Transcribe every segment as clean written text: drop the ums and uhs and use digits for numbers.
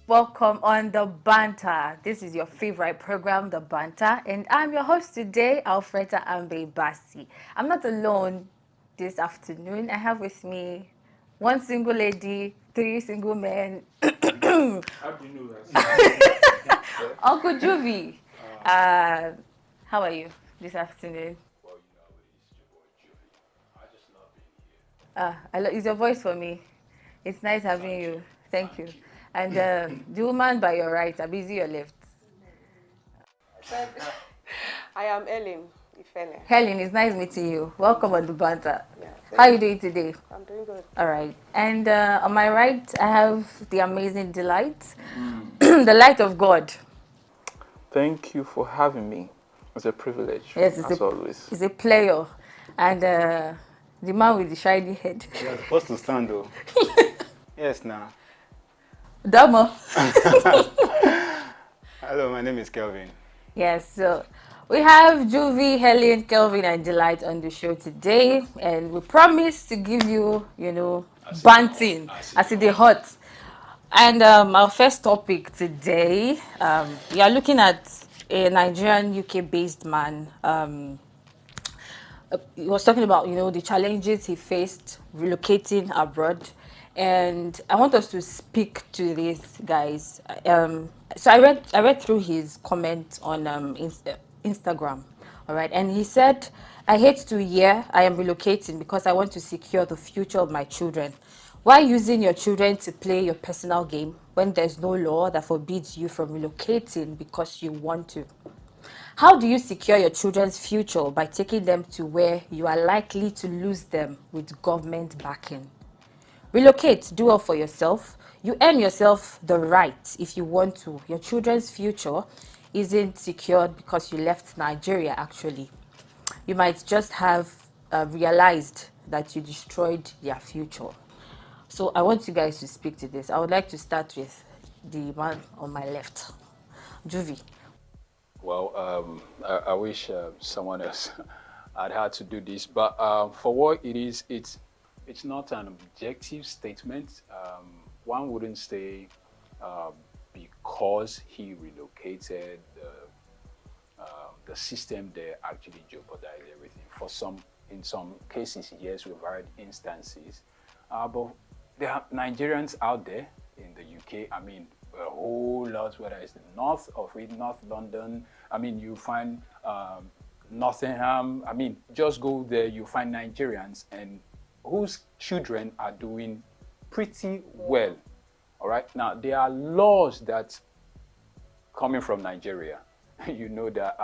Welcome on the Banter. This is your favorite program, the Banter, and I'm your host today, Alfreda Ambe Bassi. I'm not alone this afternoon. I have with me one single lady, three single men. How do you know that? Uncle Juvie. Uh, how are you this afternoon? Well, you know, it's your boy Julie. I just love being here. Is your voice for me? It's nice having Thank you. you. Thank you. Thank you. And the woman by your right, Abizi your left. I am Ellen Ifene. Helen, it's nice meeting you. Welcome on the Banter. Yeah, How are you doing today? I'm doing good. All right. And on my right, I have the amazing Delight, the light of God. Thank you for having me. It's a privilege, Yes, as always. it's a player. And the man with the shiny head. You're supposed to stand though. Yes, now. Damo. Hello, my name is Kelvin. Yes, so we have Juvie, Helen, Kelvin, and Delight on the show today, and we promise to give you, banting as it is hot. And our first topic today, we are looking at a Nigerian UK-based man. He was talking about, the challenges he faced relocating abroad. And I want us to speak to this, guys. So I read through his comment on Instagram, all right, and he said, "I hate to hear I am relocating because I want to secure the future of my children. Why using your children to play your personal game when there's no law that forbids you from relocating because you want to? How do you secure your children's future by taking them to where you are likely to lose them with government backing? Relocate, do well for yourself. You earn yourself the right if you want to. Your children's future isn't secured because you left Nigeria, actually. You might just have realized that you destroyed their future." So I want you guys to speak to this. I would like to start with the man on my left, Juvie. Well, I wish someone else had to do this, but for what it is, it's not an objective statement. One wouldn't say because he relocated, the system there actually jeopardized everything. In some cases, yes, we've heard instances, but there are Nigerians out there in the UK. I mean, a whole lot, whether it's the north of it, North London. I mean, you find Nottingham. I mean, just go there, you find Nigerians and whose children are doing pretty well. All right. Now, there are laws that coming from Nigeria, you know that,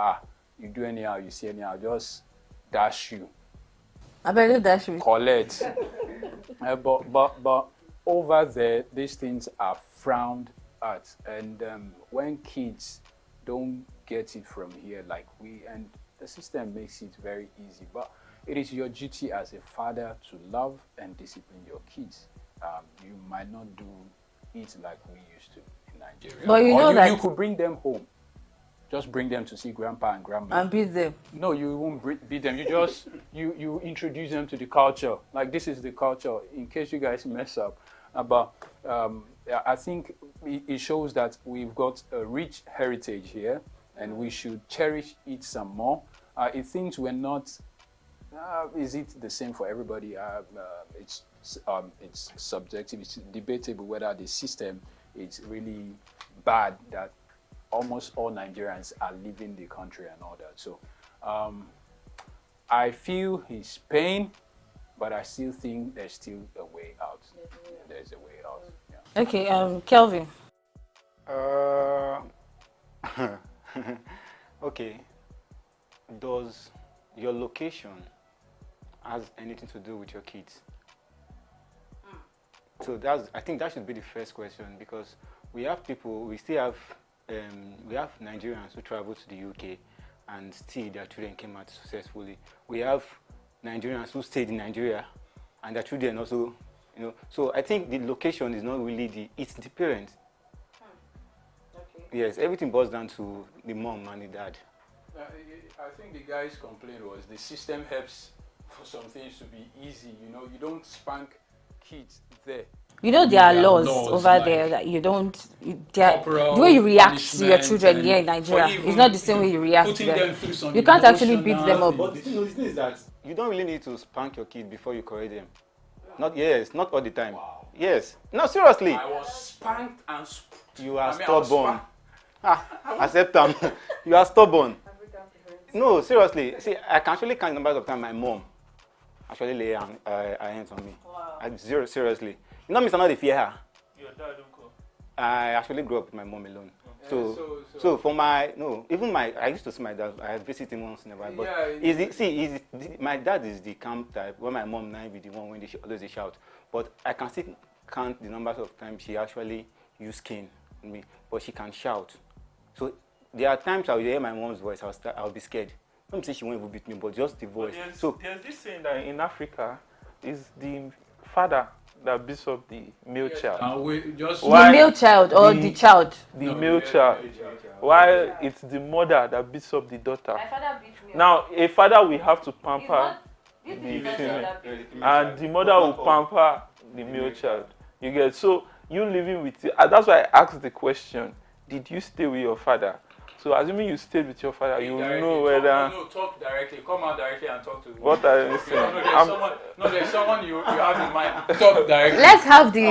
you do anyhow, you see anyhow, just dash you. I better dash you. Collect. But over there, these things are frowned at. And when kids don't get it from here like and the system makes it very easy. But it is your duty as a father to love and discipline your kids. You might not do it like we used to in Nigeria. But you could bring them home. Just bring them to see grandpa and grandma. And beat them. No, you won't beat them. You just you introduce them to the culture. Like, this is the culture. In case you guys mess up, but I think it shows that we've got a rich heritage here, and we should cherish it some more. If things were not, is it the same for everybody? It's subjective. It's debatable whether the system is really bad that almost all Nigerians are leaving the country and all that. So I feel his pain, but I still think there's still a way out. There's a way out. Yeah. Okay, Kelvin. Okay. Does your location has anything to do with your kids? So I think that should be the first question, because we have Nigerians who travel to the UK and still their children came out successfully. We have Nigerians who stayed in Nigeria and their children also, So I think the location is not really it's the parent. Okay. Yes, everything boils down to the mom and the dad. I think the guy's complaint was the system helps for some things to be easy. You don't spank kids there. You know there are There are laws laws over there like that you don't. The way corporal you react to your punishment children here in and for Nigeria is not even the same way you react to putting them. them through some You can't actually beat them emotional. up. But the thing is that you don't really need to spank your kid before you correct them. Not all the time. Wow. Yes. No, seriously. I was spanked and You are I mean, I was stubborn. Accept them. You are stubborn. No, seriously. See, I can actually count the numbers of time my mom actually lay her hands on me. Wow. Seriously. You know, Mr. Not the fear her. Your dad don't call. I actually grew up with my mom alone. Okay. So for my I used to see my dad. I visit him once in a while. But my dad is the calm type. When my mom now be the one when they always shout. But I can still count the numbers of times she actually used cane on me. But she can shout. So there are times I will hear my mom's voice. I'll be scared. Don't say she won't even beat me, but just the voice. There's this saying that in Africa is the father that beats up the male child. The male child or the child? The male child. While it's the mother that beats up the daughter. My father beats me up. Now, a father will have to pamper the female, and the mother will pamper the male child. You get, so you living with it. That's why I asked the question, did you stay with your father? So assuming you stayed with your father, you will know whether... Talk directly. Come out directly and talk to me. What are you saying? There's someone you have in mind. Talk directly. Let's have the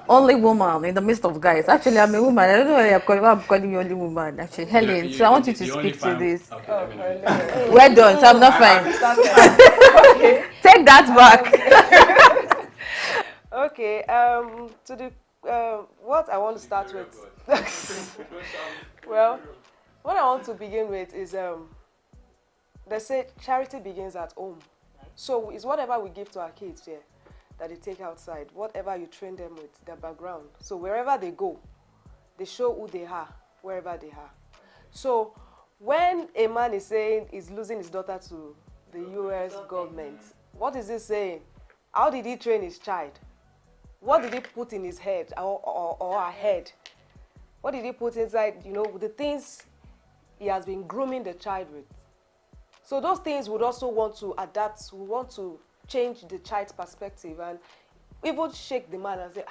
only woman in the midst of guys. Actually, I'm a woman. I don't know why I'm calling you only woman. Actually, Helen. So I want you to speak to this. Okay, Well done. So I'm not fine. Take that back. Okay. To the what I want to start with. Well, what I want to begin with is they say charity begins at home. So it's whatever we give to our kids here that they take outside, whatever you train them with, their background. So wherever they go, they show who they are, wherever they are. So when a man is saying he's losing his daughter to the US government, what is he saying? How did he train his child? What did he put in his head or her head? What did he put inside, the things he has been grooming the child with? So those things would also want to adapt, we want to change the child's perspective and even shake the man and say,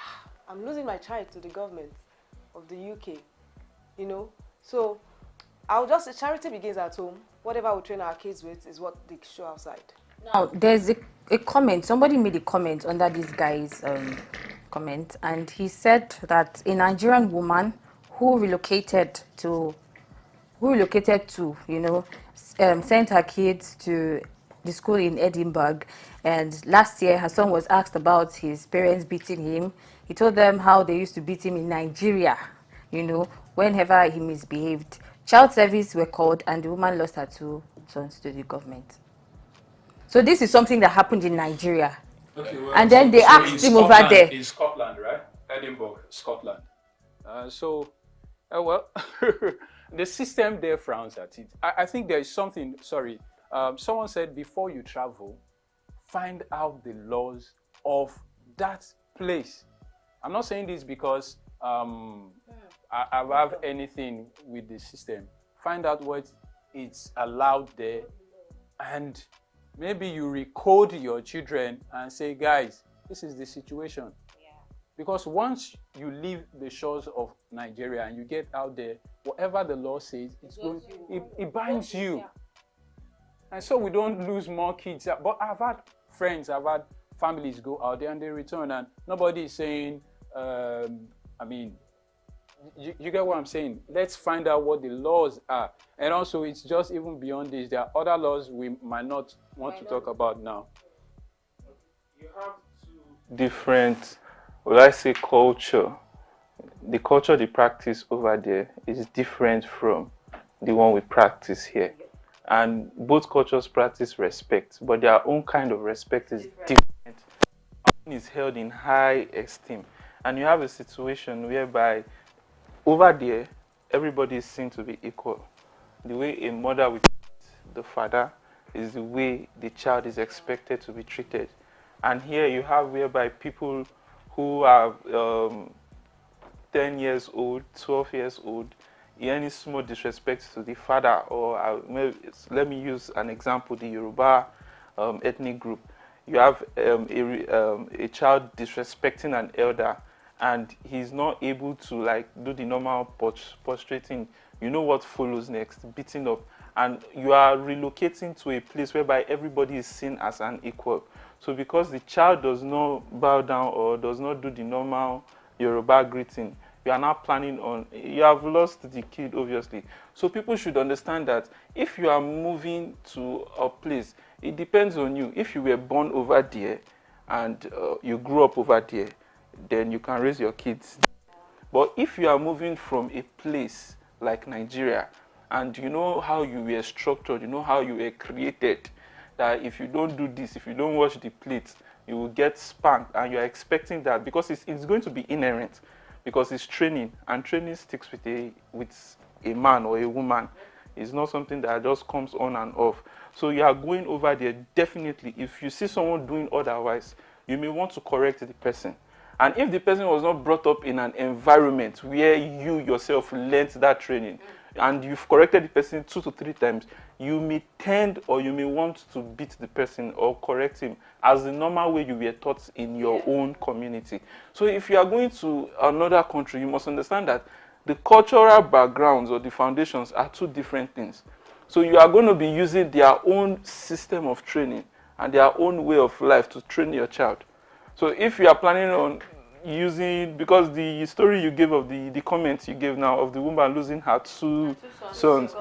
I'm losing my child to the government of the UK, So I'll just say charity begins at home. Whatever we train our kids with is what they show outside. Now, there's a comment. Somebody made a comment under this guy's comment, and he said that a Nigerian woman who relocated to, sent her kids to the school in Edinburgh, and last year her son was asked about his parents beating him. He told them how they used to beat him in Nigeria, whenever he misbehaved. Child service were called, and the woman lost her 2 sons to the government. So this is something that happened in Nigeria. Okay, well, and then they asked him over there. In Scotland, right? Edinburgh, Scotland. The system there frowns at it. I think there is something, someone said before you travel, find out the laws of that place. I'm not saying this because I have anything with the system. Find out what it's allowed there, and maybe you recode your children and say, guys, this is the situation. Because once you leave the shores of Nigeria and you get out there, whatever the law says, it binds you. And so we don't lose more kids. But I've had friends, I've had families go out there and they return, and nobody is saying, you get what I'm saying? Let's find out what the laws are. And also, it's just even beyond this. There are other laws we might not want to talk about now. You have 2 different, culture. The culture they practice over there is different from the one we practice here. And both cultures practice respect, but their own kind of respect is different. One is held in high esteem. And you have a situation whereby over there, everybody is seen to be equal. The way a mother would treat the father is the way the child is expected to be treated. And here you have whereby people who are 10 years old, 12 years old, any small disrespect to the father, or let me use an example, the Yoruba ethnic group. you have a child disrespecting an elder, and he's not able to like do the normal prostrating, you know what follows next? Beating up. And you are relocating to a place whereby everybody is seen as an equal. So because the child does not bow down or does not do the normal Yoruba greeting, you are now planning on, you have lost the kid, obviously. So people should understand that if you are moving to a place, it depends on you. If you were born over there and you grew up over there, then you can raise your kids. But if you are moving from a place like Nigeria, and you know how you were structured, you know how you were created, that if you don't do this, if you don't wash the plates, you will get spanked, and you're expecting that because it's going to be inherent, because it's training, and training sticks with a man or a woman. It's not something that just comes on and off. So you are going over there, definitely. If you see someone doing otherwise, you may want to correct the person. And if the person was not brought up in an environment where you yourself learnt that training, and you've corrected the person 2 to 3 times, you may tend or you may want to beat the person or correct him as the normal way you were taught in your own community. So if you are going to another country, you must understand that the cultural backgrounds or the foundations are 2 different things. So you are going to be using their own system of training and their own way of life to train your child. So if you are planning on using, because the story you gave of the comments you gave now of the woman losing her two sons,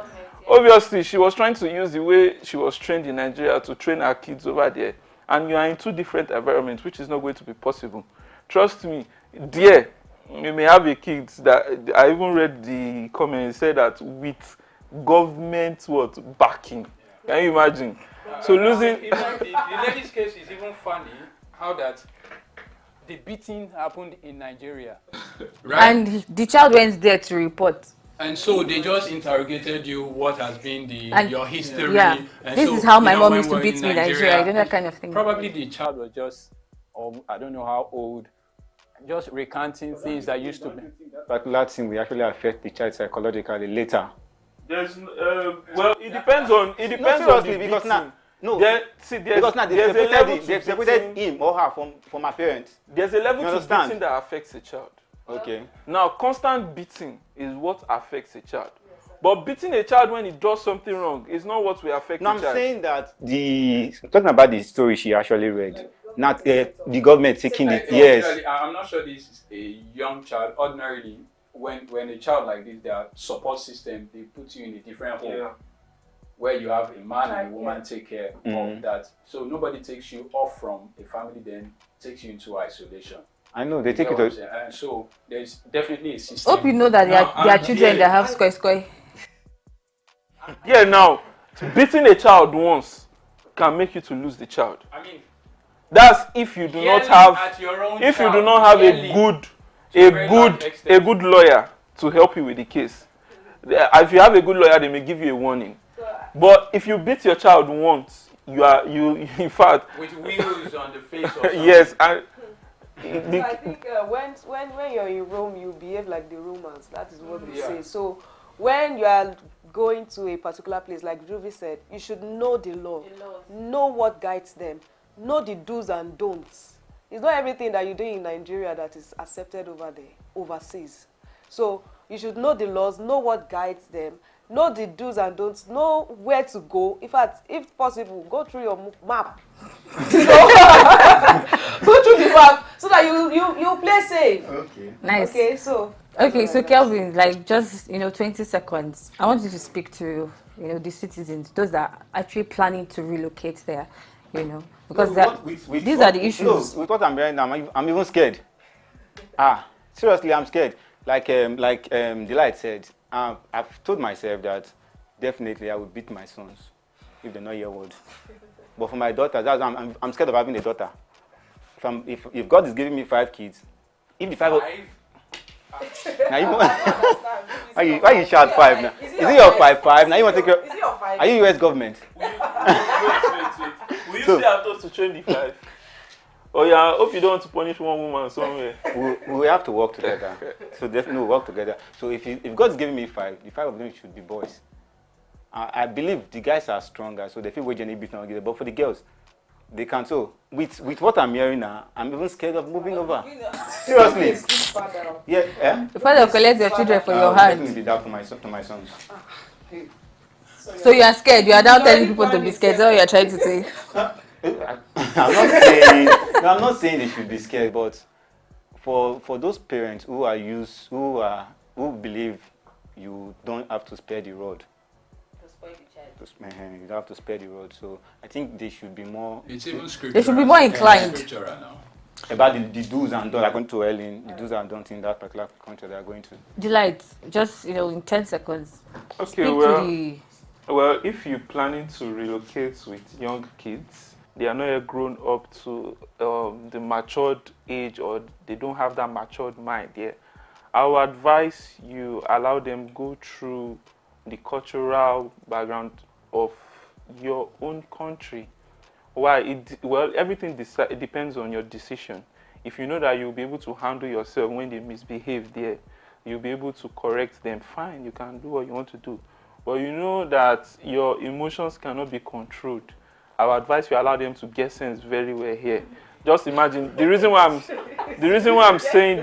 obviously she was trying to use the way she was trained in Nigeria to train her kids over there, and you are in 2 different environments, which is not going to be possible. Trust me, there you may have a kid that I even read the comment, said that with government backing. Can you imagine? So losing the lady's case is even funny, how that the beating happened in Nigeria, right? And the child went there to report. And so they just interrogated you, what has been your history. Yeah, and this so, is how my know, mom when used to we're beat me in Nigeria, you know, that kind of thing. Probably the child was just, I don't know how old, just recanting things that used to be. Particular thing will actually affect the child psychologically later. There's well, it depends on the because now because now they've separated him or her from her parents. There's a level to beating that affects a child. Okay. Now, constant beating is what affects a child. But beating a child when he does something wrong is not what will affect a child. I'm saying that talking about the story she actually read, not the government taking it. Yes. I'm not sure this is a young child. Ordinarily, when a child like this, their support system, they put you in a different home where you have a man and a woman take care of that. So nobody takes you off from a family, then takes you into isolation. I know, they take it out. And so there's definitely a system. Hope you know that there are children that have square. Yeah, now, beating a child once can make you to lose the child. I mean, that's if you do not have, if you do not have a good lawyer to help you with the case. If you have a good lawyer, they may give you a warning. But if you beat your child once, you in fact with wheels on the face. Or something. Yes, and I think when you're in Rome, you behave like the Romans. That is what they say. So when you are going to a particular place, like Juvie said, you should know the law, know what guides them, know the do's and don'ts. It's not everything that you do in Nigeria that is accepted over there, overseas. So you should know the laws, know what guides them, know the do's and don'ts, know where to go. In fact, if possible, go through your map. Go through the map so that you play safe. Okay. Nice. Okay, so Kelvin, like just 20 seconds. I want you to speak to the citizens, those that are actually planning to relocate there. Because these are the issues. With what I'm hearing now, I'm even scared. Seriously, I'm scared. Like Delight said, I've told myself that definitely I would beat my sons if they're not year old. But for my daughter, I'm scared of having a daughter. If God is giving me 5 kids, if the 5 now why you shout 5 now? Is it your 5? Now you want to take Is it your 5? Are you US government? wait. Will you say I thought to train the 5? Oh yeah, I hope you don't want to punish one woman somewhere. we have to work together. So definitely we'll work together. So if God's giving me 5, the 5 of them should be boys. I believe the guys are stronger, so they feel wage any beat now. But for the girls, They can. So with what I'm hearing now, I'm even scared of moving over. Seriously. Yeah. Eh? Before they collect your children for your Definitely hand. be that for my son, to my sons. So you are scared. You are now telling people to be scared. That's what you are trying to say. I'm not saying they should be scared, but for those parents who believe you don't have to spare the rod. You don't have to spare the rod. So I think they should be more. It's even scriptural. They should be more inclined. About the do's and don'ts. They're going to Ellen. The do's and don'ts in that particular country they are going to. Delight, just in 10 seconds. Okay, well, if you're planning to relocate with young kids, they are not yet grown up to the matured age, or they don't have that matured mind yet, I would advise you allow them go through the cultural background of your own country. Why? Everything it depends on your decision. If you know that you'll be able to handle yourself when they misbehave there, you'll be able to correct them, fine, you can do what you want to do. But you know that your emotions cannot be controlled. I would advise you allow them to get sense very well here. Just imagine, the reason why I'm saying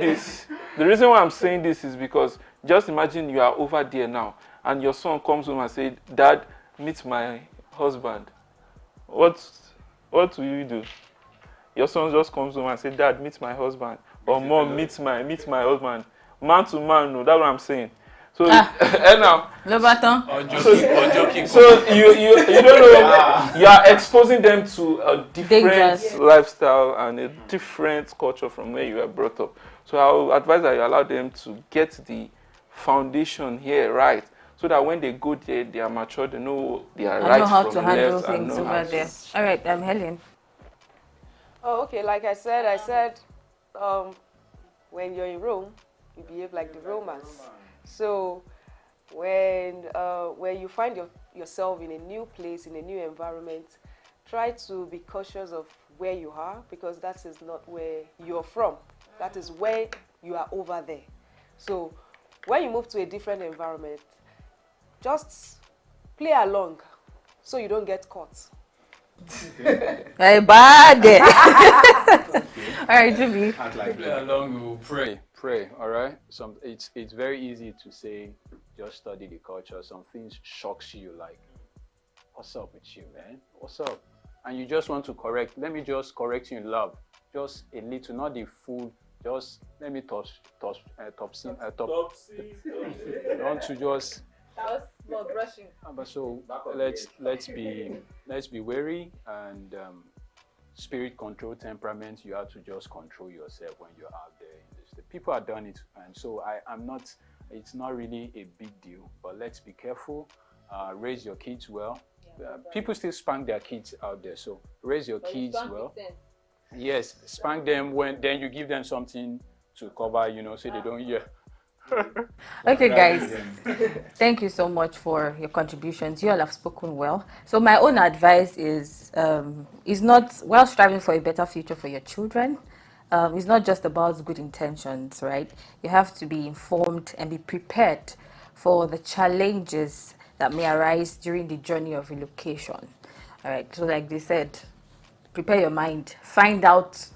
this is because just imagine you are over there now and your son comes home and says, Dad, meet my husband. What will you do? Your son just comes home and says, Dad, meet my husband. Or Mom, meet my husband. Man to man, no, that's what I'm saying. So and now, so you don't know, you are exposing them to a different lifestyle and a different culture from where you were brought up. So I would advise that you allow them to get the foundation here right, so that when they go there, they are mature, they know their rights. I know how to handle things over there. All right, Helen. Oh, okay. Like I said, when you're in Rome, you behave like the Romans. So when you find yourself in a new place, in a new environment, try to be cautious of where you are, because that is not where you're from. That is where you are over there. So when you move to a different environment, just play along so you don't get caught. Hey, bad. All right, Juby. Play along, we'll pray. All right. It's very easy to say, just study the culture. Some things shocks you, like, what's up with you, man? What's up? And you just want to correct. Let me just correct you in love, just a little, not the full. Just let me top C. I want to just. That was more brushing. But so let's be wary and spirit control temperament. You have to just control yourself when you're out there. People have done it, and so I'm not. It's not really a big deal. But let's be careful. Raise your kids well. People still spank their kids out there, so raise your kids well. Yes, spank them then you give them something to cover, so they don't hear. Okay, guys, thank you so much for your contributions. You all have spoken well. So my own advice is not, while striving for a better future for your children, it's not just about good intentions, right? You have to be informed and be prepared for the challenges that may arise during the journey of relocation. All right, so like they said, prepare your mind, find out,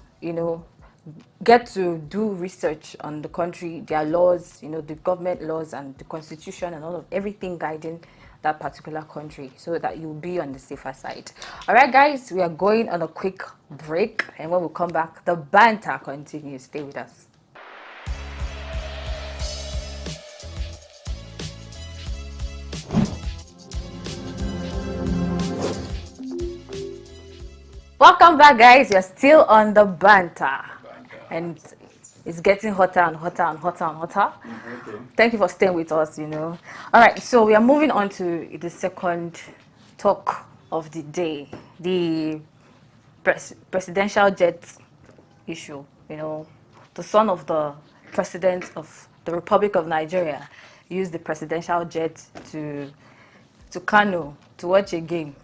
get to do research on the country, their laws, the government laws and the constitution and everything guiding that particular country, so that you'll be on the safer side. All right, guys, we are going on a quick break, and when we come back, the banter continues. Stay with us. Welcome back, guys. You're still on the banter. And it's getting hotter and hotter and hotter and hotter. Okay. Thank you for staying with us, All right, so we are moving on to the second talk of the day, the presidential jet issue. The son of the president of the Republic of Nigeria used the presidential jet to Kano to watch a game.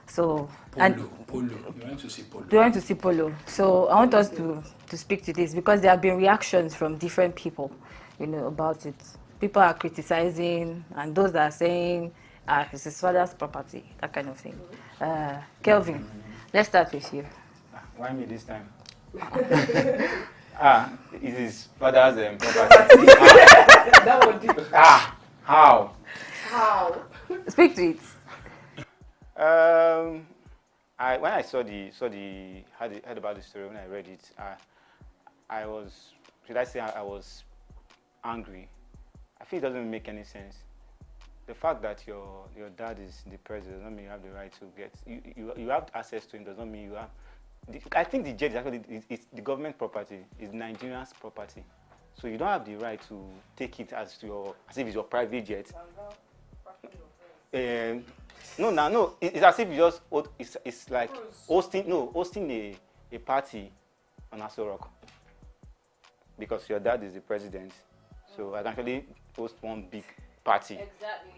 So Polo. You want to see polo? They want to see polo. So I want us to speak to this, because there have been reactions from different people, about it. People are criticizing, and those that are saying, it's his father's property, that kind of thing. Kelvin, Let's start with you. Why me this time? It is father's property. That would do. How? How? Speak to it. When I heard about the story, when I read it, I was, should I say, I was angry. I feel it doesn't make any sense. The fact that your dad is the president does not mean you have the right to get, you have access to him does not mean you have. I think the jet is actually it's the government property, it's Nigerians' property, so you don't have the right to take it as if it's your private jet. No, it's as if you just it's like hosting a party on Aso Rock because your dad is the president, so I can actually host one big party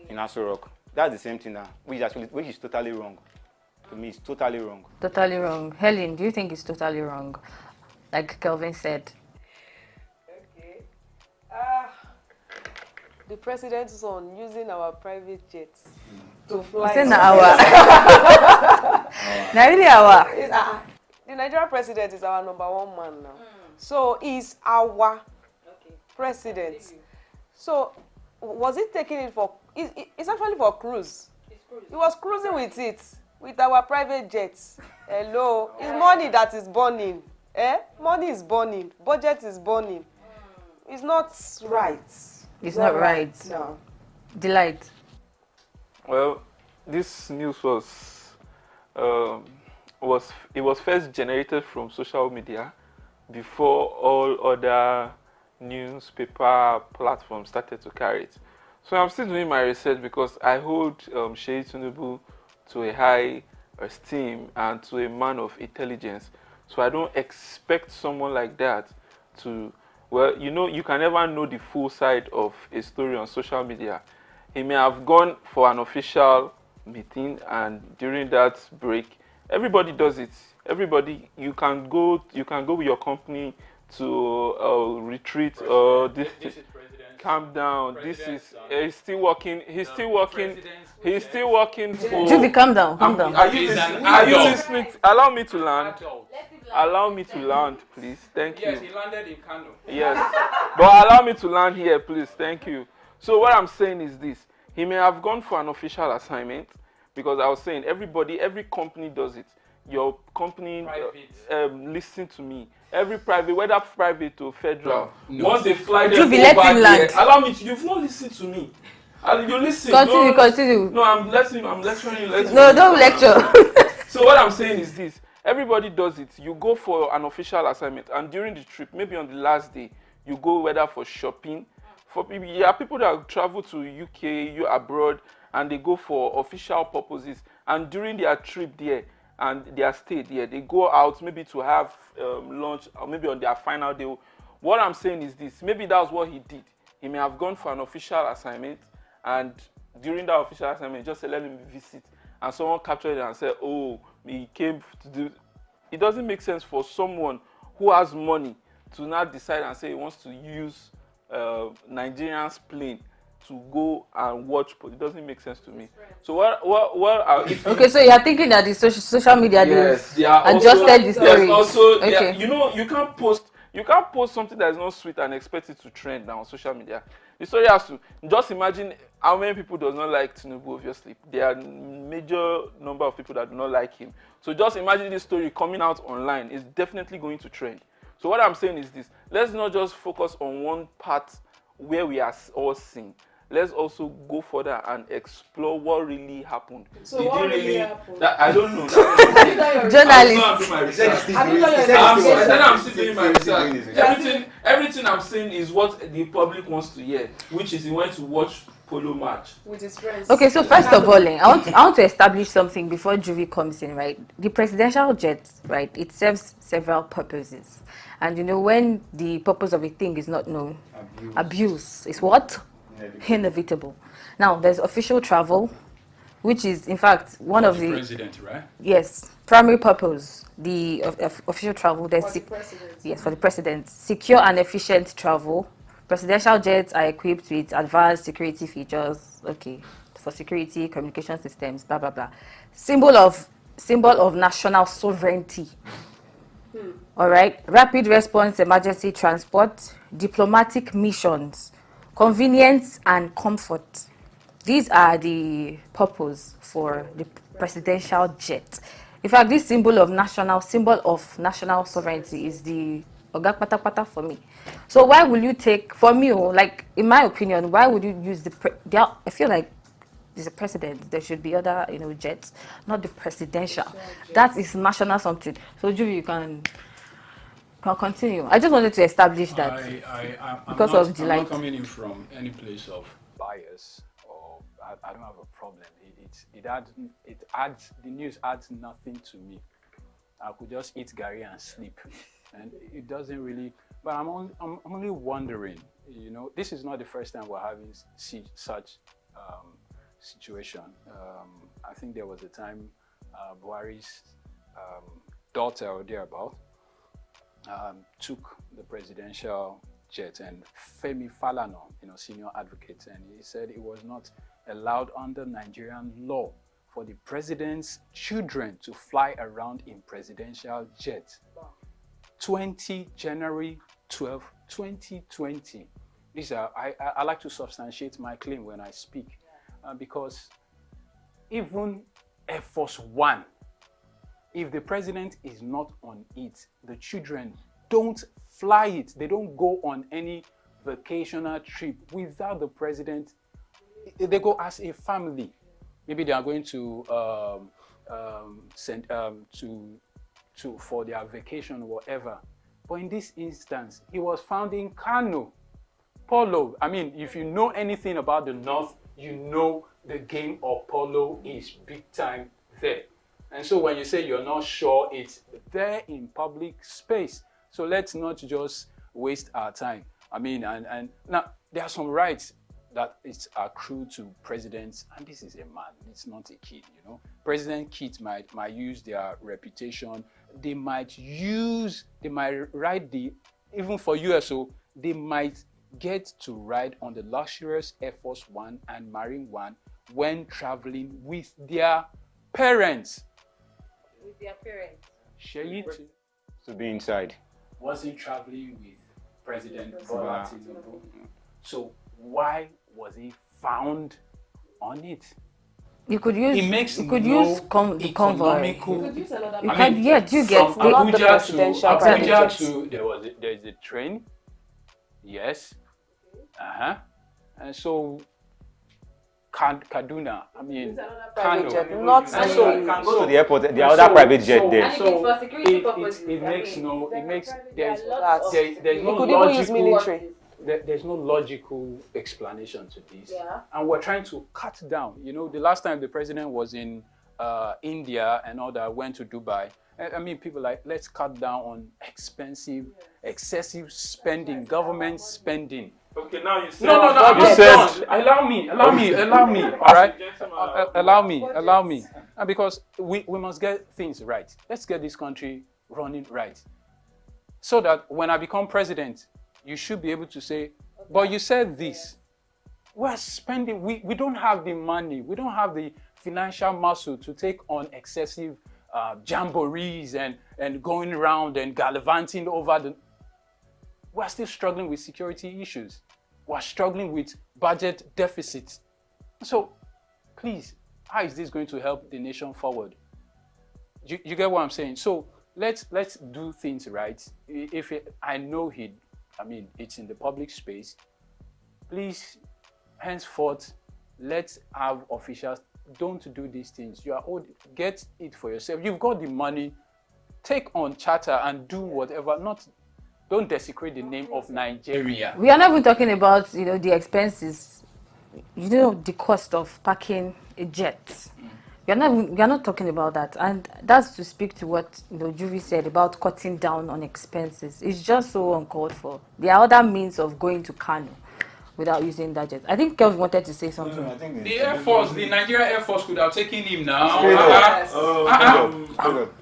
in Aso Rock. That's the same thing now, which is totally wrong. To me, it's totally wrong. Totally wrong. Helen, do you think it's totally wrong? Like Kelvin said. Okay. The president's son using our private jets to fly. It's our. Not really our. The Nigerian president is our #1 man now. So he's our president. So was he taking it for? It's actually for cruise. He was cruising with it. With our private jets. Hello. It's money that is burning. Money is burning. Budget is burning. It's not right. It's not right. No. Delight. Well, this news was first generated from social media before all other newspaper platforms started to carry it. So I'm still doing my research because I hold Sheyi Tinubu to a high esteem and to a man of intelligence. So I don't expect someone like that to, well, you can never know the full side of a story on social media. He may have gone for an official meeting, and during that break, everybody does it. Everybody, you can go with your company to retreat. This is calm down. He's still working. He's still working for. Juvie, calm down. Calm down. Are you listening? Allow me to land. Allow me to land, please. Thank you. Yes, he landed in Kano. Yes, but allow me to land here, please. Thank you. So what I'm saying is this: he may have gone for an official assignment, because I was saying every company does it. Your company, listen to me. Every private, whether private or federal, once they fly them over there, allow me to. You've not listened to me. You listen. Continue. No, I'm lecturing you. No, don't lecture. So what I'm saying is this: everybody does it. You go for an official assignment, and during the trip, maybe on the last day, you go whether for shopping. For people that travel to UK, abroad, and they go for official purposes. And during their trip there and their stay there, they go out maybe to have lunch, or maybe on their final day. What I'm saying is this: maybe that's what he did. He may have gone for an official assignment, and during that official assignment, just let him visit, and someone captured it and said, "Oh, he came to do." It doesn't make sense for someone who has money to now decide and say he wants to use Nigerian's plane to go and watch. It doesn't make sense to me. So okay, so you're thinking that the social media adjusted the story. Okay. You can't post something that is not sweet and expect it to trend now on social media. The story has to, just imagine how many people does not like Tinubu. Obviously, there are major number of people that do not like him. So just imagine this story coming out online. It's definitely going to trend. So what I'm saying is this: let's not just focus on one part where we are all seeing. Let's also go further and explore what really happened. So what really happened? I don't know. Journalist. I'm still doing my research. Everything I'm saying is what the public wants to hear, which is he went to watch polo match with his friends. Okay, so first of all, I want to establish something before Juvie comes in, right? The presidential jet, right? It serves several purposes, and when the purpose of a thing is not known, abuse is what? Inevitable. Now, there's official travel, which is in fact one of the president, right? Yes, primary purpose. The official travel. There's for the president. Secure and efficient travel. Presidential jets are equipped with advanced security features. Okay, for security, communication systems, blah blah blah. Symbol of symbol of national sovereignty. All right, rapid response emergency transport, diplomatic missions, convenience and comfort. These are the purpose for the presidential jet. In fact, this symbol of national sovereignty is the oga pata pata for me. So why will you take, for me, like in my opinion, why would you use I feel like there's a president, there should be other, jets, not the presidential. That is national something. So Julie, you can continue. I just wanted to establish that because of delight. I'm not coming in from any place of bias, or I don't have a problem. The news adds nothing to me. I could just eat Gary and sleep, and it doesn't really. But I'm only wondering. This is not the first time we're having such situation. I think there was a time Buhari's daughter or thereabout took the presidential jet, and Femi Falana, senior advocate, and he said it was not allowed under Nigerian law for the president's children to fly around in presidential jets. 20 January 12, 2020. I like to substantiate my claim when I speak, because even Air Force One, if the president is not on it, the children don't fly it. They don't go on any vacational trip without the president. They go as a family. Maybe they are going to for their vacation or whatever. But in this instance, he was found in Kano. Polo. I mean, if you know anything about the North, you know the game of polo is big time there. And so when you say you're not sure, it's there in public space. So let's not just waste our time. I mean, and now there are some rights that it's accrued to presidents, and this is a man, it's not a kid, President kids might use their reputation. They might ride even for USO, they might get to ride on the luxurious Air Force One and Marine One when traveling with their parents. With their parents. Shayi To be inside. Was he traveling with President Bola Tinubu? So why was he found on it? You could use. It makes the convoy. You could use another. You get from Abuja to there's a train. Yes. And so Kaduna, I mean, Kano. Not so you can go to the airport. There are other private jet there. So it makes no. There's no could even use military. There's no logical explanation to this, and we're trying to cut down. The last time the president was in India and all that, went to Dubai. I mean, people let's cut down on excessive spending, government spending. Okay, now you said. No. You said. Allow me. All right. Allow me. And because we must get things right. Let's get this country running right, so that when I become president, you should be able to say, but you said this. We're spending. We don't have the money. We don't have the financial muscle to take on excessive jamborees and going around and gallivanting over the. We're still struggling with security issues. We're struggling with budget deficits. So, please, how is this going to help the nation forward? You get what I'm saying? So let's do things right. I know it's in the public space. Please, henceforth, let's have officials. Don't do these things. You are old. Get it for yourself. You've got the money. Take on charter and do whatever. Don't desecrate the name of Nigeria. We are not even talking about the expenses, the cost of packing a jet. We are not talking about that, and that's to speak to what Juvi said about cutting down on expenses. It's just so uncalled for. There are other means of going to Kano without using that jet. I think Kelvin wanted to say something. The Air Force, the Nigerian Air Force could have taken him now.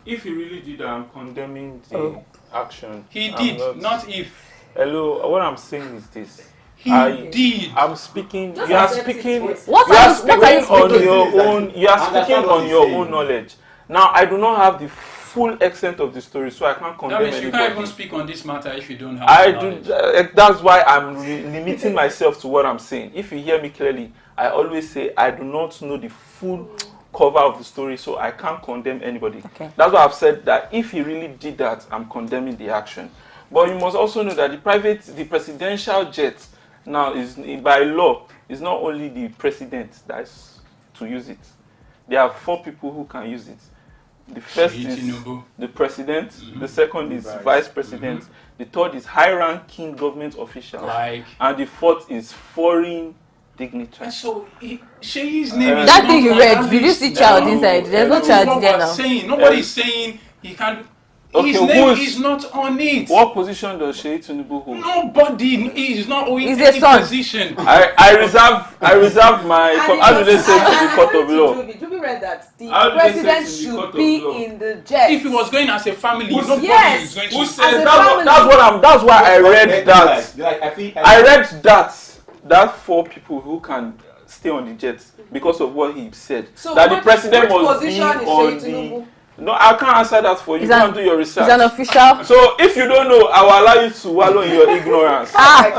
If he really did, I'm condemning the action. He did, not if. Hello, what I'm saying is this. He did. I'm speaking. You are speaking. What are you speaking on your own. You are speaking on your own knowledge. Now, I do not have the full extent of the story, so I can't condemn That means you can't anybody. even speak on this matter if you don't have I knowledge. do. That's why I'm limiting myself to what I'm saying. If you hear me clearly, I always say I do not know the full cover of the story, so I can't condemn anybody. Okay. That's why I've said that if he really did that, I'm condemning the action. But you must also know that the presidential jet now is by law is not only the president that's to use it. There are 4 people who can use it. The first is the president, the second is vice president, the third is high-ranking government officials, and the fourth is foreign dignitaries. So Sheyi's name is that not thing you on read, that did you list. see child inside? There's no This is child what there we're now. saying. Nobody's saying he can. Okay, His name is not on it. What position does Sheyi Tinubu hold? Nobody is not owing He's any a son. position. I reserve my. How do they say to the court of law? Jubi read that the How do they say president to the should court of be law? in the jet. If he was going as a family, nobody yes. is going Who to. says a that's why I read that. Like, I think I read that 4 people who can stay on the jet because of what he said. So that the president which must be position is on Sheyi the. Tinubu? No, I can't answer that for you. You can't do your research. He's an official. So if you don't know, I will allow you to wallow in your ignorance. I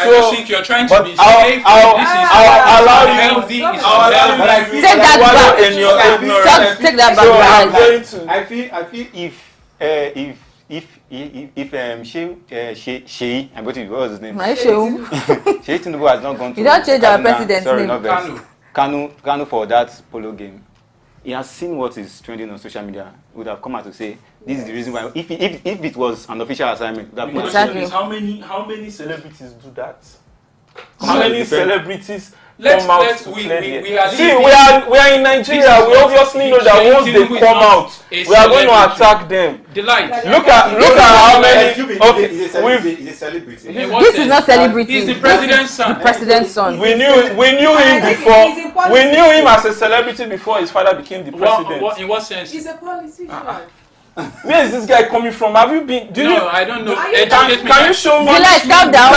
just think you're trying to be safe. I'll allow you. Healthy. I'll allow you Take that wallow back. in your ignorance. Take that So I'm back. going to. I feel if Sheyi, I'm going to what was his name? My show. Sheyi Tinubu has not gone to. You don't change our Kaduna, president's sorry, name. not Vex. Kanu for that polo game. He has seen what is trending on social media. He would have come out to say this is the reason why. If it was an official assignment, that would have Exactly. How many celebrities do that? How many celebrities Let's- come out let's- to we- clear we- the- we are See, living- we are in Nigeria. We obviously know that once they come out, we are going to attack them. Delight. Look at how many. Okay, He's a celebrity. This is not celebrity. He's the president's son. The president's son. we knew him before. We knew him as a celebrity before his father became the president. In what sense? He's a politician. Where is this guy coming from? Have you been? No, I don't know. Can you show me? Delight, calm down.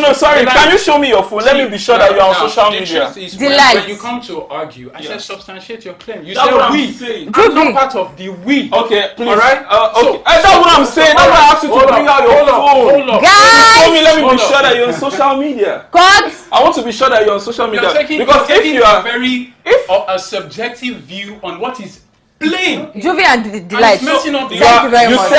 No, sorry. Delight. Can you show me your phone? Let me be sure that you're on social media. The truth is, Delight. when you come to argue, I said substantiate your claim. You That's say what I'm we. saying. I'm not part of the we. Okay, please. All right. Okay. That's what I'm saying. That's why I asked you to bring out your phone. Hold on. Guys! Let me Hold be on. sure that you're on social media. God. I want to be sure that you're on social media. You're taking Because a subjective view on what is plain. Juvie and Delight. And it's messing up the- Thank you very much.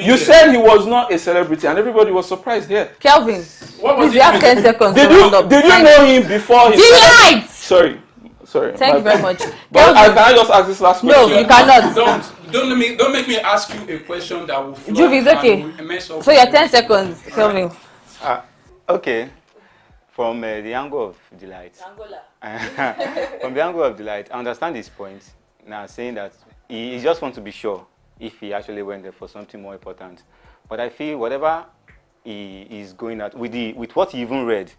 you said he was not a celebrity, and everybody was surprised here. Kelvin, What was please, you have it? 10 seconds Did to round up. you know him before? Delight! Sorry. Thank you very much. But Kelvin, can I just ask this last No, question? you cannot. Don't make me ask you a question that will flop Juvie, it's okay. and will mess up. So you're 10 seconds, Kelvin. Okay. From the angle of Delight. From the angle of Delight, I understand his point. Now saying that he just wants to be sure if he actually went there for something more important. But I feel whatever he is going at with what he even read,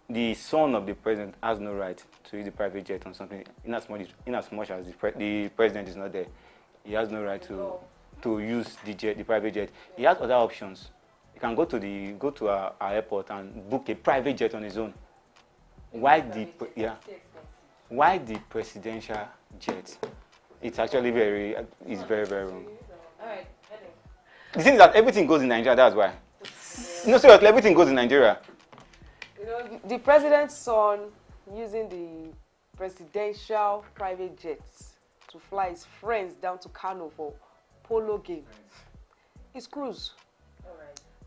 the son of the president has no right to use the private jet on something. In as much as the president is not there, he has no right to use the private jet. He has other options. He can go to our airport and book a private jet on his own. Why the presidential jet? It's actually very wrong. The thing is that everything goes in Nigeria. That's why. No, seriously, everything goes in Nigeria. You know, the president's son using the presidential private jets to fly his friends down to Kano for polo game. It's cruise,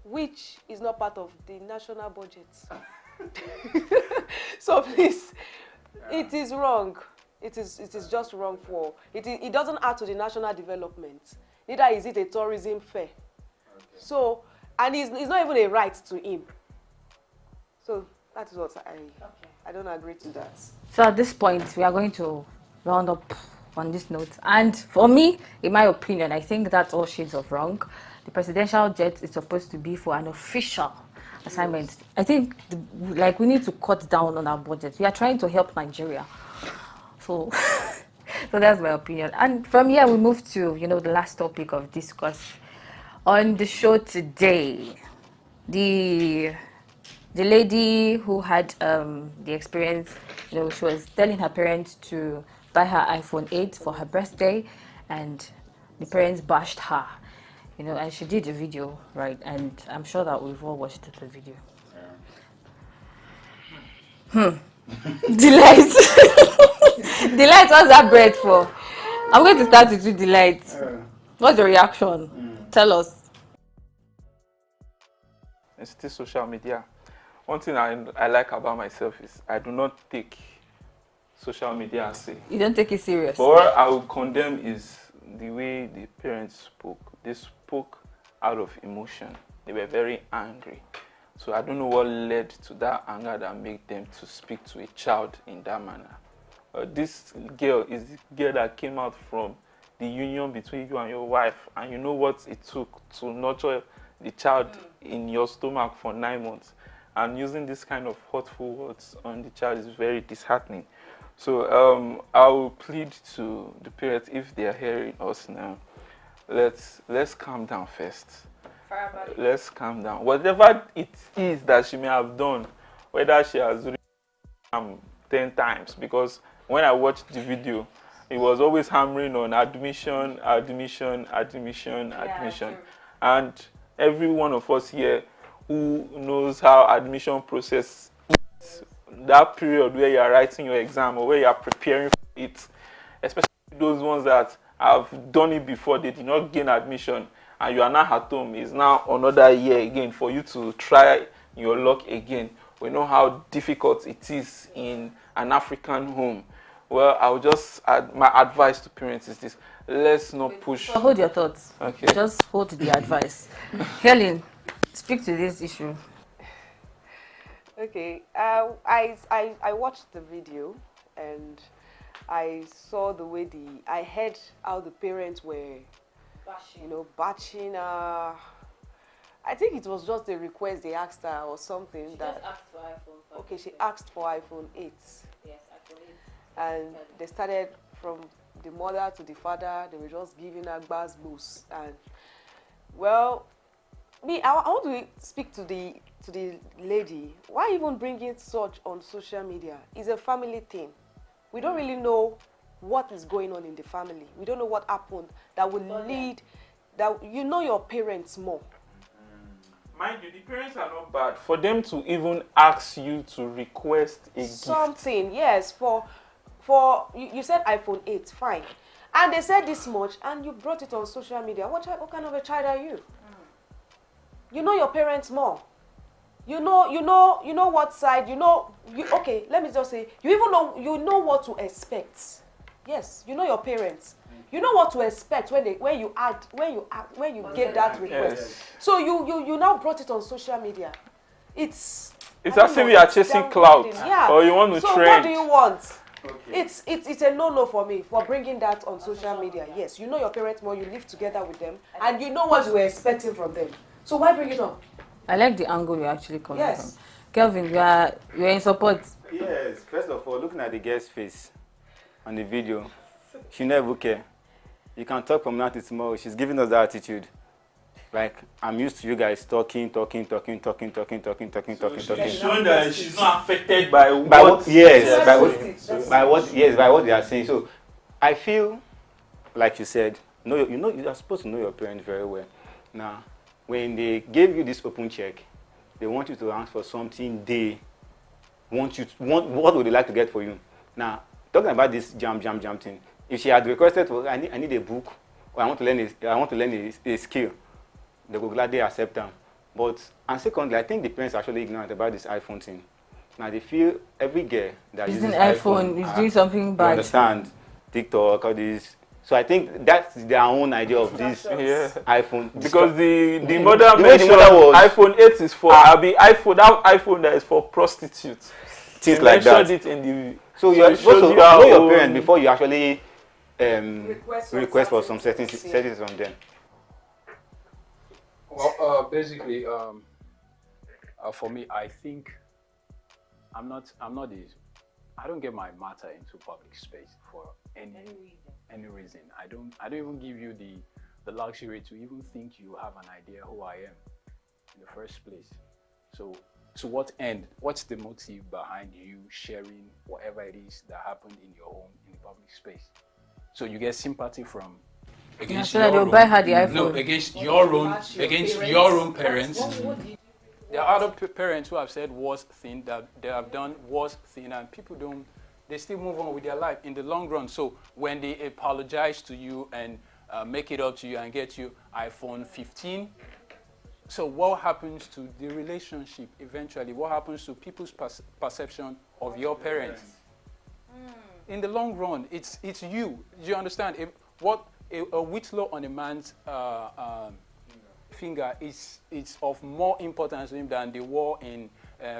which is not part of the national budget. So please, it is wrong. It is just wrong for it doesn't add to the national development. Neither is it a tourism fair. So, and it's not even a right to him. So that is what I don't agree to that. So at this point, we are going to round up on this note. And for me, in my opinion, I think that's all shades of wrong. The presidential jet is supposed to be for an official assignment. I think we need to cut down on our budget. We are trying to help Nigeria. So, so that's my opinion. And from here, we move to, the last topic of discourse on the show today. The lady who had the experience, she was telling her parents to buy her iPhone 8 for her birthday, and the parents bashed her, you know, and she did a video, right? And I'm sure that we've all watched the video. Delight. Delight, what's that bread for? I'm going to start with you, Delight. What's your reaction? Tell us. It's still social media. One thing I like about myself is I do not take social media as a. You don't take it serious. But what I will condemn is the way the parents spoke. They spoke out of emotion. They were very angry. So I don't know what led to that anger that made them to speak to a child in that manner. This girl is the girl that came out from the union between you and your wife, and you know what it took to nurture the child in your stomach for 9 months. And using this kind of hurtful words on the child is very disheartening. So I will plead to the parents, if they are hearing us now, let's calm down first. Let's calm down. Whatever it is that she may have done, whether she has 10 times, because when I watched the video, it was always hammering on admission, admission, admission, admission. And every one of us here who knows how admission process is, that period where you are writing your exam or where you are preparing for it, especially those ones that have done it before, they did not gain admission, and you are now at home, is now another year again for you to try your luck again. We know how difficult it is in an African home. Well, I'll just add, my advice to parents is this: let's not push. So hold your thoughts. Okay. Just hold the advice. Helen, speak to this issue. Okay, I watched the video and I saw the way I heard how the parents were, bashing her. I think it was just a request they asked her or something. She just asked for iPhone. Okay, she asked for iPhone 8. Yes, iPhone 8. And they started from the mother to the father. They were just giving her buzz boost. And well, I want to speak to the lady. Why even bringing such on social media? It's a family thing. We don't really know what is going on in the family. We don't know what happened that will lead, that you know your parents more. Mind you, the parents are not bad. For them to even ask you to request a something, gift. Yes, for you said iPhone 8, fine. And they said this much and you brought it on social media. What kind of a child are you? You know your parents more. You know what side, okay, let me just say, you know what to expect. Yes, you know your parents. You know what to expect when you get that request. Yes. So you now brought it on social media. It's as if you are chasing clout, or you want to trend. So what do you want? Okay. It's a no-no for me for bringing that on social media. Yes, you know your parents more, you live together with them, and you know what you were expecting from them. So why bring it on? I like the angle you're actually coming from. Kelvin, you're in support. Yes, first of all, looking at the girl's face on the video, she never care. You can talk from now to tomorrow. She's giving us that attitude. Like, I'm used to you guys talking. So she's showing that she's not affected by what they are saying. So I feel, like you said, you're supposed to know your parents very well. Now, when they gave you this open check, they want you to ask for something they want what would they like to get for you? Now, talking about this jam thing, if she had requested for, I need a book, or I want to learn a skill, they will gladly accept them. And secondly, I think the parents are actually ignorant about this iPhone thing. Now they feel every girl that uses iPhone is doing something bad. You understand? TikTok, all these. So I think that's their own idea of this iPhone. Because the mother mentioned iPhone 8 is for iPhone that is for prostitutes. Things like that. It in the, so you're supposed to know your parents before you actually request for some settings on them. Well, basically, for me, I think I don't get my matter into public space for any reason. I don't even give you the luxury to even think you have an idea who I am in the first place. So to what end? What's the motive behind you sharing whatever it is that happened in your home in the public space? So you get sympathy from against so that your they'll buy own, her the no, iPhone. against your own parents. There are other parents who have said worse thing that they have done worse thing, and people don't. They still move on with their life in the long run. So when they apologize to you and make it up to you and get you iPhone 15, so what happens to the relationship eventually? What happens to people's perception of your parents? In the long run, it's you. Do you understand? A whitlow on a man's finger is of more importance to him than the war in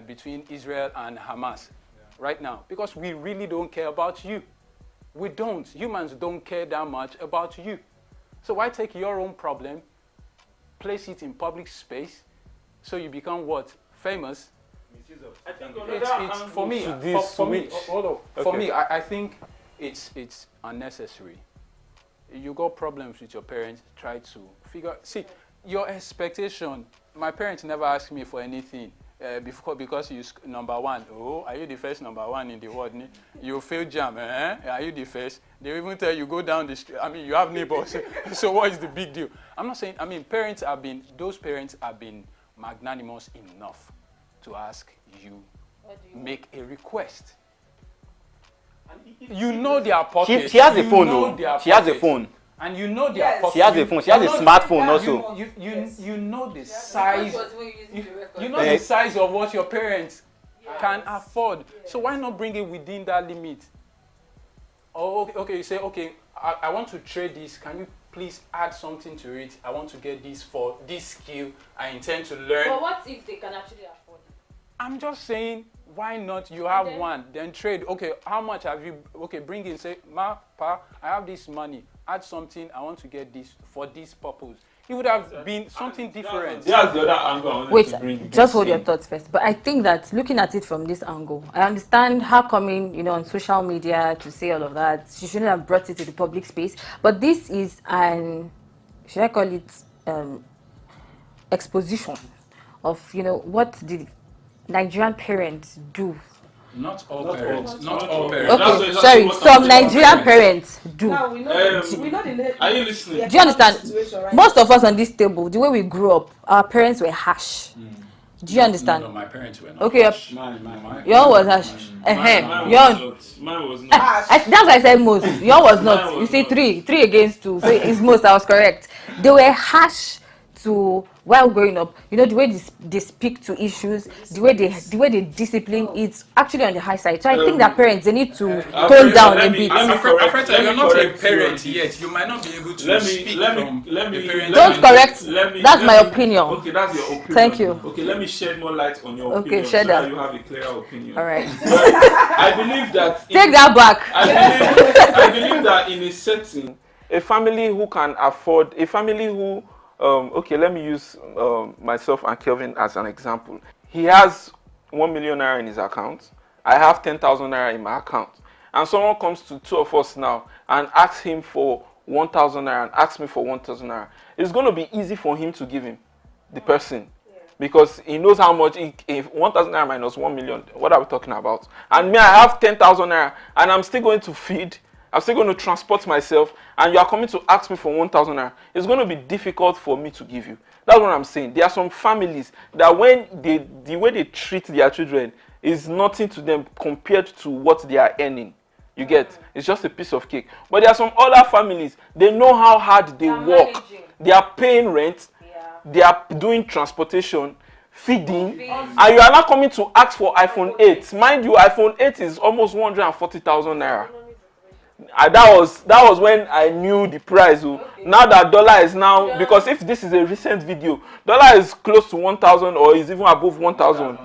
between Israel and Hamas right now, because we really don't care about you. We don't. Humans don't care that much about you. So why take your own problem, place it in public space, so you become what? Famous? I think It's for me. For me, I think it's unnecessary. You got problems with your parents. Try to figure. See, your expectation. My parents never asked me for anything because you number one. Oh, are you the first number one in the world? You fail jam. Are you the first? They even tell you go down the street. I mean, you have neighbors. So what is the big deal? I'm not saying. I mean, those parents have been magnanimous enough to ask you make a request. You know their pockets. She has a phone, though. She has a phone. And you know their pockets. She has a phone. She has a smartphone also. You know the size. You know the size of what your parents can afford. So why not bring it within that limit? Oh, okay. You say, okay, I want to trade this. Can you please add something to it? I want to get this for this skill. I intend to learn. But what if they can actually afford it? I'm just saying, why not? You have one, then trade. Okay, how much have you? Okay, bring in. Say, Pa, I have this money. Add something. I want to get this for this purpose. It would have been something different. That's the other angle I wanted Wait, to bring. just hold your thoughts first. But I think that looking at it from this angle, I understand how coming, on social media to say all of that. She shouldn't have brought it to the public space. But this is should I call it exposition of, what the Nigerian parents do. Not all parents. Not all parents. Okay, sorry. Some Nigerian parents do. Now we know, Are you listening? Do you understand? Most of us on this table, the way we grew up, our parents were harsh. Do you understand? No, my parents were not. Okay, harsh. your was harsh. Mine was not. That's why I said most. Your was not. You see, three against two. So it's most. I was correct. They were harsh to while growing up. The way they speak to issues, the way they discipline, it's actually on the high side. So I think that parents, they need to tone down a bit. You're not a parent yet. You might not be able to speak from the parent. Don't correct. That's my opinion. Okay, that's your opinion. Thank you. Okay, let me shed more light on your Okay, opinion shed so that that. you have a clearer opinion. All right. I believe that. Take that back. I believe that in a setting, a family who can afford, a family who, okay, let me use myself and Kelvin as an example. He has 1 million naira in his account. I have 10,000 naira in my account. And someone comes to two of us now and asks him for 1,000 naira and asks me for 1,000 naira. It's going to be easy for him to give him, the person. Because he knows how much, if 1,000 naira minus 1 million, what are we talking about? And me, I have 10,000 naira and I'm still going to feed, I'm still going to transport myself, and you are coming to ask me for 1,000 naira. It's going to be difficult for me to give you. That's what I'm saying. There are some families that when the way they treat their children is nothing to them compared to what they are earning. You get? It's just a piece of cake. But there are some other families, they know how hard they work. They are paying rent. They are doing transportation, feeding, and you are not coming to ask for iPhone 8. Mind you, iPhone 8 is almost 140,000 naira. That was when I knew the price. Now that dollar is now, because if this is a recent video, dollar is close to 1,000 or is even above 1,000.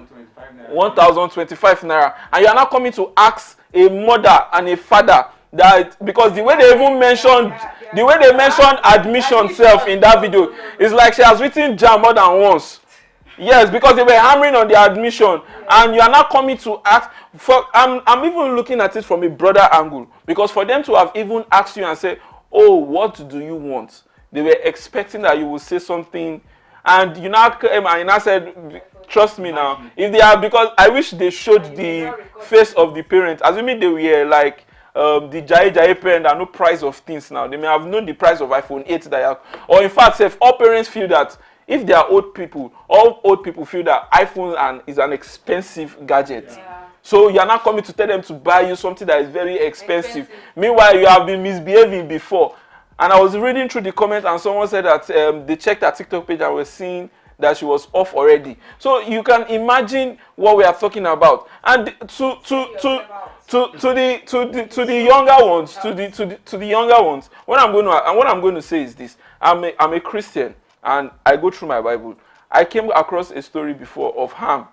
1,025 naira, and you are not coming to ask a mother and a father that, because the way they even mentioned, the way they mentioned admission self in that video is like she has written jam more than once. Yes, because they were hammering on the admission, and you are not coming to ask for. I'm even looking at it from a broader angle, because for them to have even asked you and say, "Oh, what do you want?" They were expecting that you will say something, and you now came and I said, "Trust me now. If they are, because I wish they showed the face of the parents, assuming they were like the Jai parent that know price of things now. They may have known the price of iPhone 8 that are, or in fact, if all parents feel that if they are old people, all old people feel that iPhone is an expensive gadget. Yeah. So you're not coming to tell them to buy you something that is very expensive. Meanwhile, you have been misbehaving before. And I was reading through the comments and someone said that they checked her TikTok page and were seeing that she was off already. So you can imagine what we are talking about. And to the younger ones, to the younger ones, what I'm going to say is this: I'm a Christian and I go through my Bible. I came across a story before of Ham,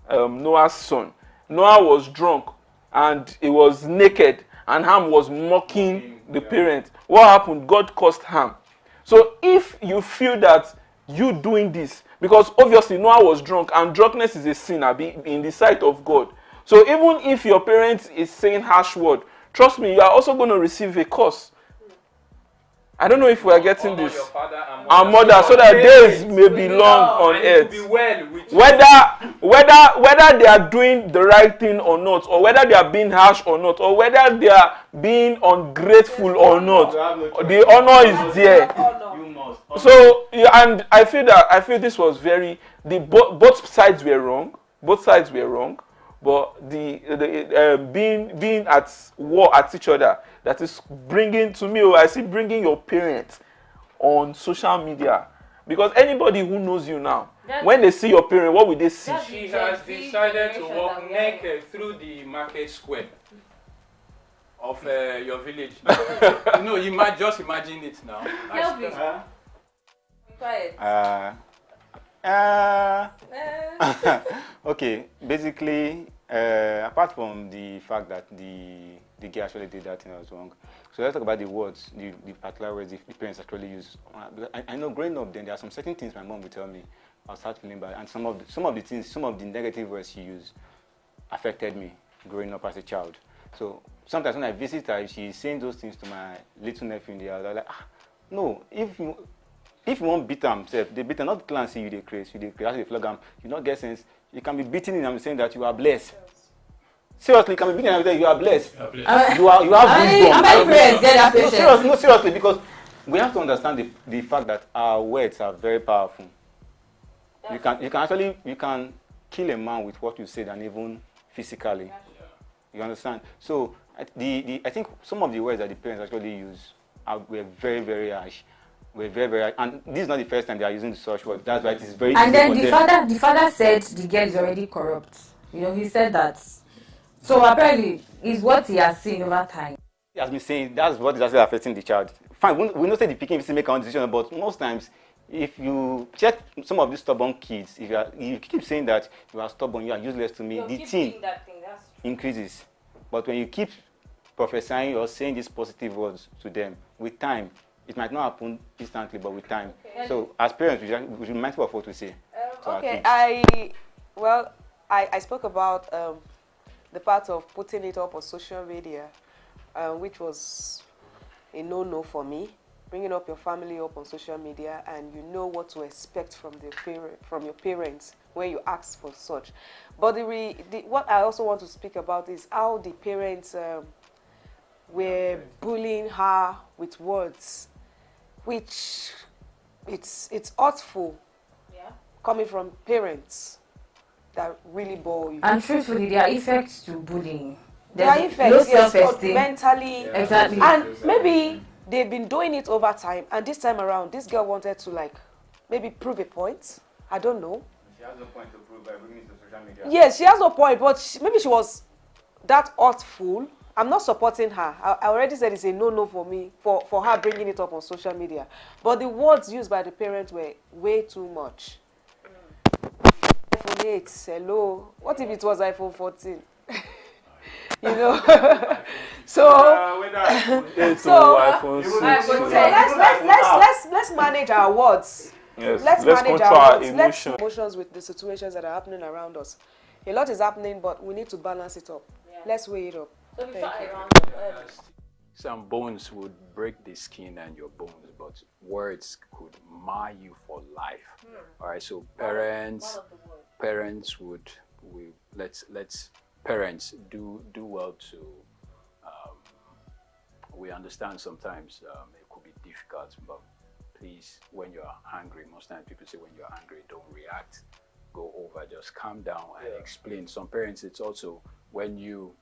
Noah's son. Noah was drunk and he was naked, and Ham was mocking the parent. What happened? God cursed Ham. So if you feel that you doing this, because obviously Noah was drunk, and drunkenness is a sin in the sight of God. So even if your parent is saying harsh word, trust me, you are also going to receive a curse. I don't know if we are getting this. Your father and mother, so that days may be long on earth. Whether they are doing the right thing or not, or whether they are being harsh or not, or whether they are being ungrateful or not, the honor is there. So, and I feel this was both sides were wrong. Both sides were wrong. But being at war at each other, that is bringing to me, I see bringing your parents on social media. Because anybody who knows you now, when they see your parent, what will they see? She has decided to walk naked through the market square of your village. No, you might just imagine it now. Okay, basically, apart from the fact that the girl actually did that thing that was wrong, so let's talk about the words, the particular words the parents actually use. I know growing up, then there are some certain things my mom would tell me. I'll start feeling bad, and some of the negative words she used affected me growing up as a child. So sometimes when I visit her, if she's saying those things to my little nephew in the house, I'm like, no, if you want beat himself, they beat not clan see you they crazy, as they flog him, you not get sense. You can be beating him and saying that you are blessed. Seriously, you can be beating him and saying you are blessed. You have wisdom. No, seriously, because we have to understand the fact that our words are very powerful. You can kill a man with what you said, and even physically. You understand? So I think some of the words that the parents actually use were very, very harsh. We're very, very, and this is not the first time they are using the such word. That's why it is very. And then the father said the girl is already corrupt. You know, he said that. So apparently, is what he has seen over time. He has been saying that's what is actually affecting the child. Fine, we don't say the picking is make our own decision, but most times, if you check some of these stubborn kids, if you keep saying that you are stubborn, you are useless to me, the thing increases. But when you keep prophesying or saying these positive words to them, with time, it might not happen instantly, but with time. Okay. So as parents, we should be mindful of what we say. Okay, I spoke about the part of putting it up on social media, which was a no-no for me. Bringing up your family up on social media, and you know what to expect from your parents when you ask for such. But what I also want to speak about is how the parents were bullying her with words, which it's hurtful, coming from parents that really bore you. And truthfully, there are effects to bullying. There are effects, yes, mentally, exactly, and maybe they've been doing it over time, and this time around, this girl wanted to maybe prove a point. I don't know. She has no point to prove by bringing it to social media. Yes, she has no point, but maybe she was that hurtful. I'm not supporting her. I already said it's a no-no for me, for her bringing it up on social media. But the words used by the parents were way too much. iPhone 8, hello. What if it was iPhone 14? You know, let's manage our words. Yes. Let's manage our words. Let's emotions with the situations that are happening around us. A lot is happening, but we need to balance it up. Yeah. Let's weigh it up. Some bones would break the skin and your bones, but words could mar you for life. All right, so parents would do well to we understand sometimes it could be difficult, but please, when you're angry, most times people say when you're angry, don't react, go over, just calm down and explain. Some parents, it's also when you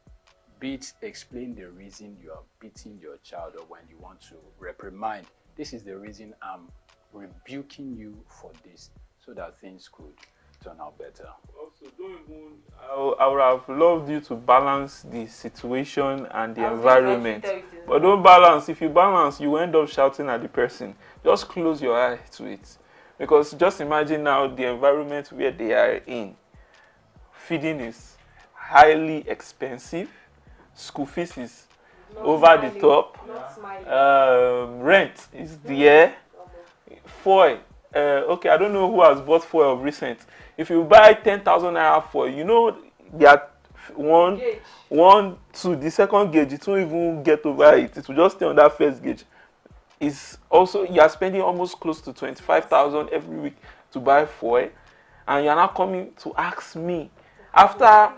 explain the reason you are beating your child, or when you want to reprimand, this is the reason I'm rebuking you for this, so that things could turn out better. Also, don't even. I would have loved you to balance the situation and the environment, but don't balance. If you balance, you end up shouting at the person. Just close your eye to it, because just imagine now the environment where they are in. Feeding is highly expensive. School fees is over the top. Rent is there. Foil. Okay, I don't know who has bought foil of recent. If you buy 10,000 naira foil, you know they are one, two. The second gauge, it won't even get over it. It will just stay on that first gauge. It's also, you are spending almost close to 25,000 every week to buy foil, and you are now coming to ask me after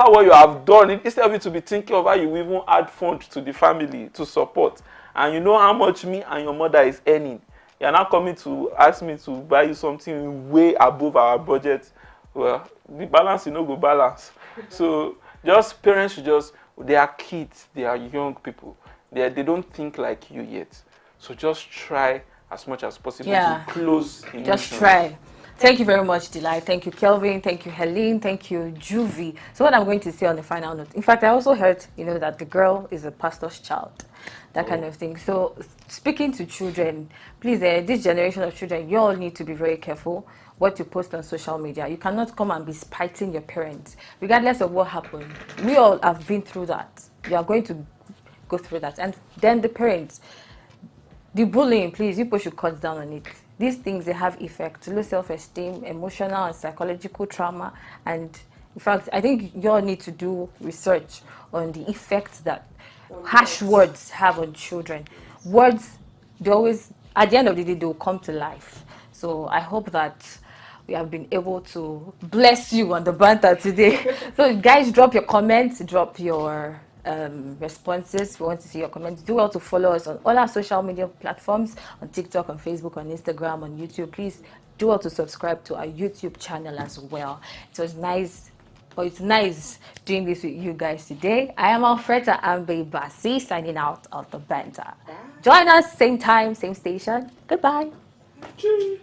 what you have done, instead of you to be thinking of how you even add funds to the family to support, and you know how much me and your mother is earning, you are now coming to ask me to buy you something way above our budget. Well, the balance, you know, go balance. So just parents should they are kids, they are young people, they don't think like you yet. So just try as much as possible to close emotions. Just try. Thank you very much, Delight. Thank you, Kelvin. Thank you, Helene. Thank you, Juvie. So what I'm going to say on the final note, in fact, I also heard, that the girl is a pastor's child, that kind of thing. So speaking to children, please, this generation of children, you all need to be very careful what you post on social media. You cannot come and be spiting your parents, regardless of what happened. We all have been through that. You are going to go through that. And then the parents, the bullying, please, people should cut down on it. These things, they have effect, low self-esteem, emotional and psychological trauma. And in fact, I think you all need to do research on the effects that harsh words have on children. Words, they always, at the end of the day, they will come to life. So I hope that we have been able to bless you on the banter today. So guys, drop your comments, drop your responses. We want to see your comments. Do well to follow us on all our social media platforms, on TikTok, on Facebook, on Instagram, on YouTube. Please do well to subscribe to our YouTube channel as well. It's nice doing this with you guys today. I am Alfreda Ambe Basi, signing out of the Banter. Join us same time, same station. Goodbye. Cheers.